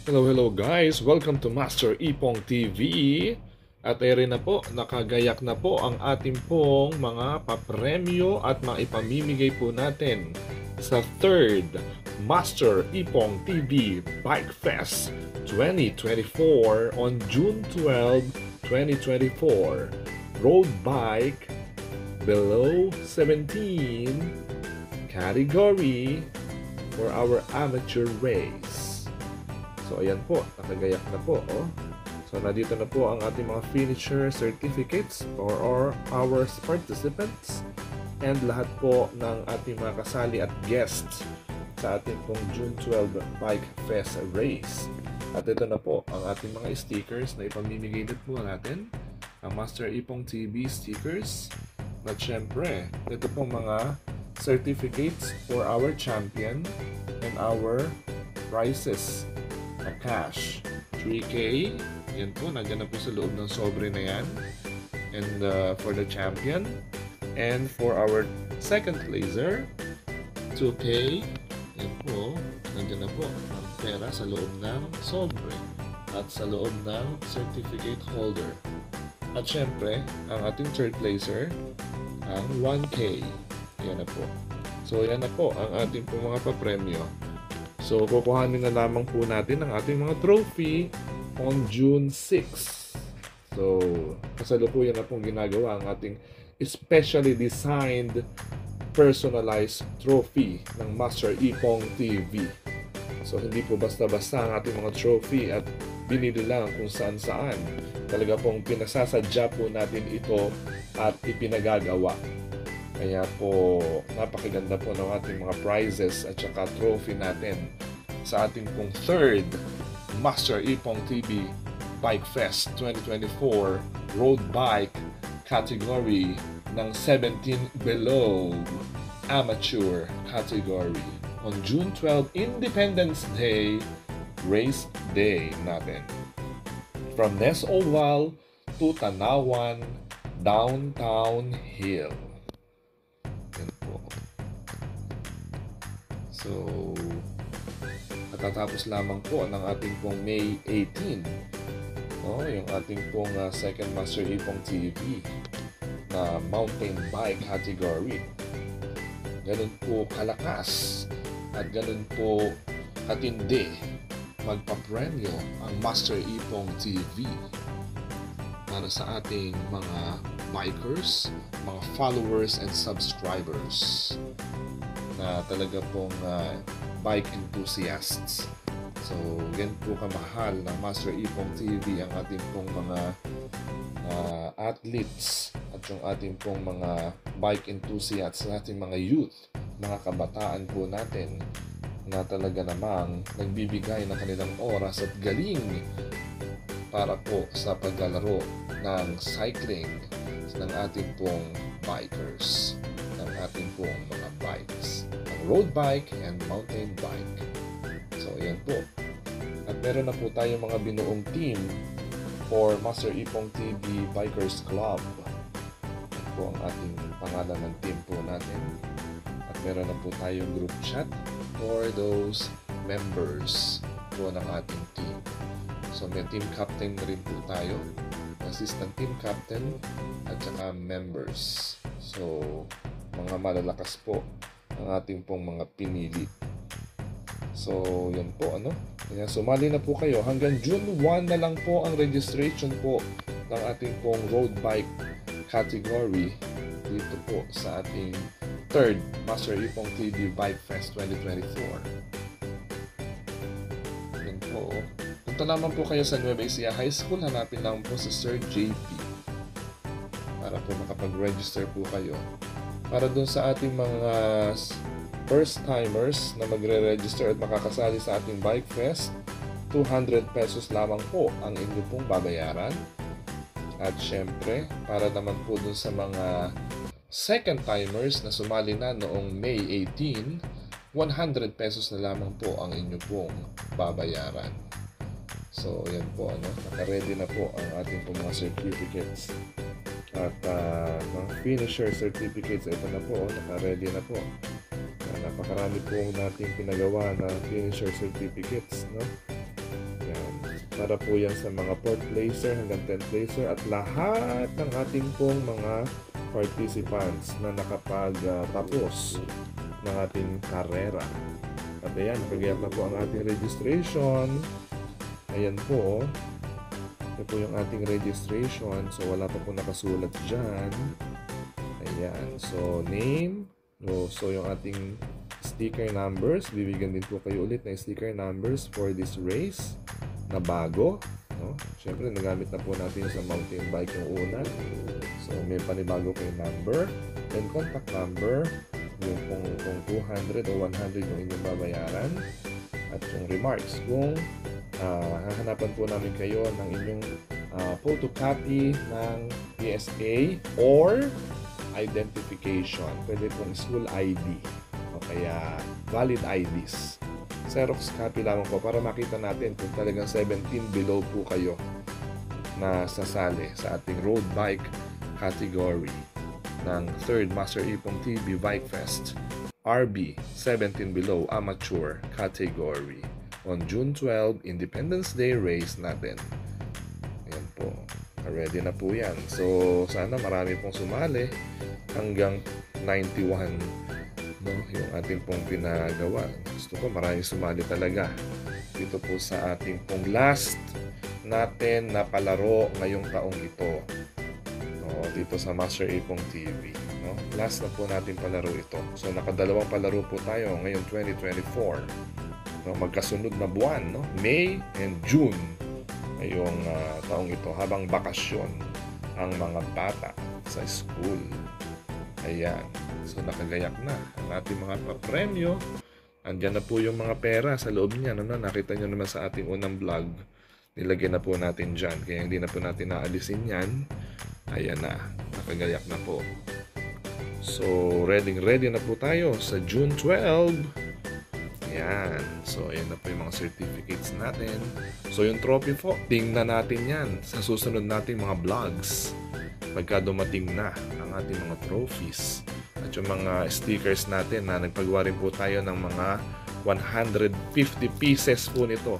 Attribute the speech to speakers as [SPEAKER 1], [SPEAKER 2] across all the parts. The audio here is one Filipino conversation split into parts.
[SPEAKER 1] Hello guys! Welcome to Master Ipong TV. At rin na po, nakagayak na po ang ating pong mga papremyo at maipamimigay po natin sa 3rd Master Ipong TV Bike Fest 2024 on June 12, 2024. Road bike below 17 category for our amateur race. So ayan po, nakagayak na po. So nandito na po ang ating mga finisher certificates for our participants and lahat po ng ating mga kasali at guests sa ating pong June 12 Bike Fest race. At ito na po ang ating mga stickers na ipamimigay din po natin, ang Master Ipong TV stickers. At syempre, ito pong mga certificates for our champion and our prizes na cash. 3K, yan po, nandiyan na po sa loob ng sobre na yan. And for the champion. And for our second placer, 2K, yan po, nandiyan na po ang pera sa loob ng sobre at sa loob ng certificate holder. At syempre, ang ating third placer, ang 1K. Yan na po. So, yan na po ang ating po mga papremyo. So, kukuhanin na lamang po natin ang ating mga trophy on June 6. So, kasalukuyan na pong ginagawa ang ating specially designed personalized trophy ng Master Ipong TV. So, hindi po basta-basta ang ating mga trophy at binili lang kung saan-saan. Talaga pong pinasasadya po natin ito at ipinagagawa. Kaya po, napakaganda po ng ating mga prizes at saka trophy natin sa ating pong 3rd Master Ipong TV Bike Fest 2024 Road Bike category ng 17 below amateur category on June 12 Independence Day race day natin. From Ness Oval to Tanawan Downtown Hill. Yan po. So, natatapos lamang po ng ating pong May 18. Yung ating pong second Master Ipong TV na mountain bike category. Ganun po kalakas at ganun po katindi magpapremyo ang Master Ipong TV para sa ating mga bikers, mga followers and subscribers na talaga pong bike enthusiasts. So, yan po kamahal ng Master Ipong TV ang ating pong mga athletes at yung ating pong mga bike enthusiasts, ating mga youth, mga kabataan po natin na talaga namang nagbibigay ng kanilang oras at galing para po sa paglalaro ng cycling ng ating pong bikers, ng ating pong mga bikes, ng road bike and mountain bike. So, yan po. At meron na po tayong mga binuong team for Master Ipong TV Bikers Club. Yan po ang ating pangalan ng team po natin. At meron na po tayong group chat for those members po ng ating team. So, may team captain na rin po tayo, assistant team captain, at saka members. So, mga malalakas po ang ating pong mga pinili. So, yan po, Kaya sumali na po kayo. Hanggang June 1 na lang po ang registration po ng ating pong road bike category dito po sa ating 3rd Master Ipong TV Bike Fest 2024. Yan po. Punta naman po kayo sa Nueva Ecija High School. Hanapin lang po si Sir JP para po makapag-register po kayo. Para dun sa ating mga first-timers na magre-register at makakasali sa ating Bike Fest, 200 pesos lamang po ang inyo pong babayaran. At syempre, para naman po dun sa mga second-timers na sumali na noong May 18, 100 pesos na lamang po ang inyo pong babayaran. So, yan po, naka-ready na po ang ating pong mga certificates. At mga finisher certificates, ito na po, naka-ready na po. Napakarami po natin pinagawa na finisher certificates, Yan. Para po yan sa mga 4th placer hanggang 10th placer at lahat ng ating pong mga participants na nakapagtapos ng ating karera. At ayan, nakagayak na po ang ating registration. Ayan po. Ito po yung ating registration. So, wala pa po nakasulat dyan. Ayan. So, name. So, yung ating sticker numbers. Bibigyan din po kayo ulit ng sticker numbers for this race na bago. No? Siyempre, nagamit na po natin sa mountain bike yung una. So, may panibago kayong number. Then, contact number. Yung kung 200 o 100 yung inyong babayaran. At yung remarks. Kung hahanapan po namin kayo ng inyong photocopy ng PSA or identification. Pwede pong school ID o kaya valid IDs. Xerox copy lamang po para makita natin kung talagang 17 below po kayo na sasali sa ating road bike category ng 3rd Master Ipong TV Bike Fest RB 17 below amateur category on June 12, Independence Day race natin. Ayan po. Ready na po yan. So, sana marami pong sumali hanggang 91 no, yung ating pong pinagawa. Gusto ko maraming sumali talaga dito po sa ating pong last natin na palaro ngayong taong ito. No, dito sa Master Ipong TV. No? Last na po natin palaro ito. So, nakadalawang palaro po tayo ngayong 2024. No, magkasunod na buwan, no? May and June ngayong taong ito habang bakasyon ang mga bata sa school. Ayan. So, nakagayak na ang ating mga papremyo. Andyan na po yung mga pera sa loob niya. No? Nakita nyo naman sa ating unang vlog. Nilagyan na po natin dyan. Kaya hindi na po natin naalisin yan. Ayan na. Nakagayak na po. So, ready na po tayo sa June 12. Ayan. So, ayan na po yung mga certificates natin. So, yung trophy po, tingnan natin yan sa susunod nating mga vlogs. Pagka dumating na ang ating mga trophies. At yung mga stickers natin na nagpagawa rin po tayo ng mga 150 pieces po nito.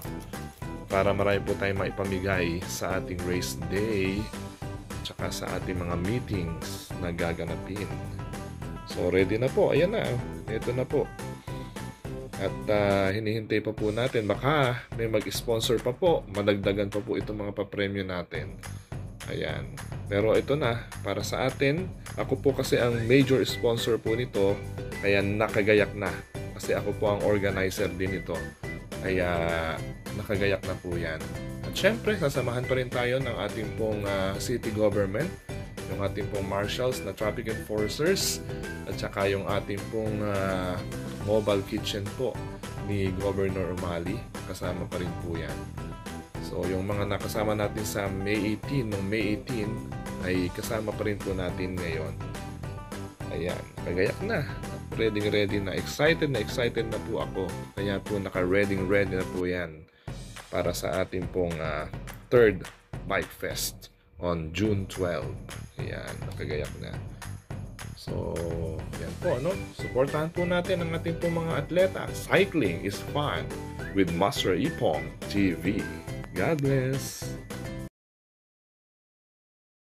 [SPEAKER 1] Para marami po tayong maipamigay sa ating race day. Tsaka sa ating mga meetings na gaganapin. So, ready na po. Ayan na. Ito na po. At hinihintay pa po natin. Baka may mag-sponsor pa po. Madagdagan pa po itong mga papremyo natin. Ayan. Pero ito na. Para sa atin. Ako po kasi ang major sponsor po nito. Kaya nakagayak na. Kasi ako po ang organizer din ito. Kaya nakagayak na po yan. At syempre, sasamahan pa rin tayo ng ating pong city government. Yung ating pong marshals na traffic enforcers. At saka yung ating pong mobile kitchen po ni Governor Umali. Kasama pa rin po yan. So, yung mga nakasama natin sa May 18, noong May 18, ay kasama pa rin po natin ngayon. Ayan, kagayak na. Ready na. Excited na po ako. Kaya po naka-ready na po yan para sa ating pong 3rd Bike Fest on June 12. Ayan, nakagayak na. So, yan po, no? Supportahan po natin ang ating pong mga atleta. Cycling is fun with Master Ipong TV. God bless!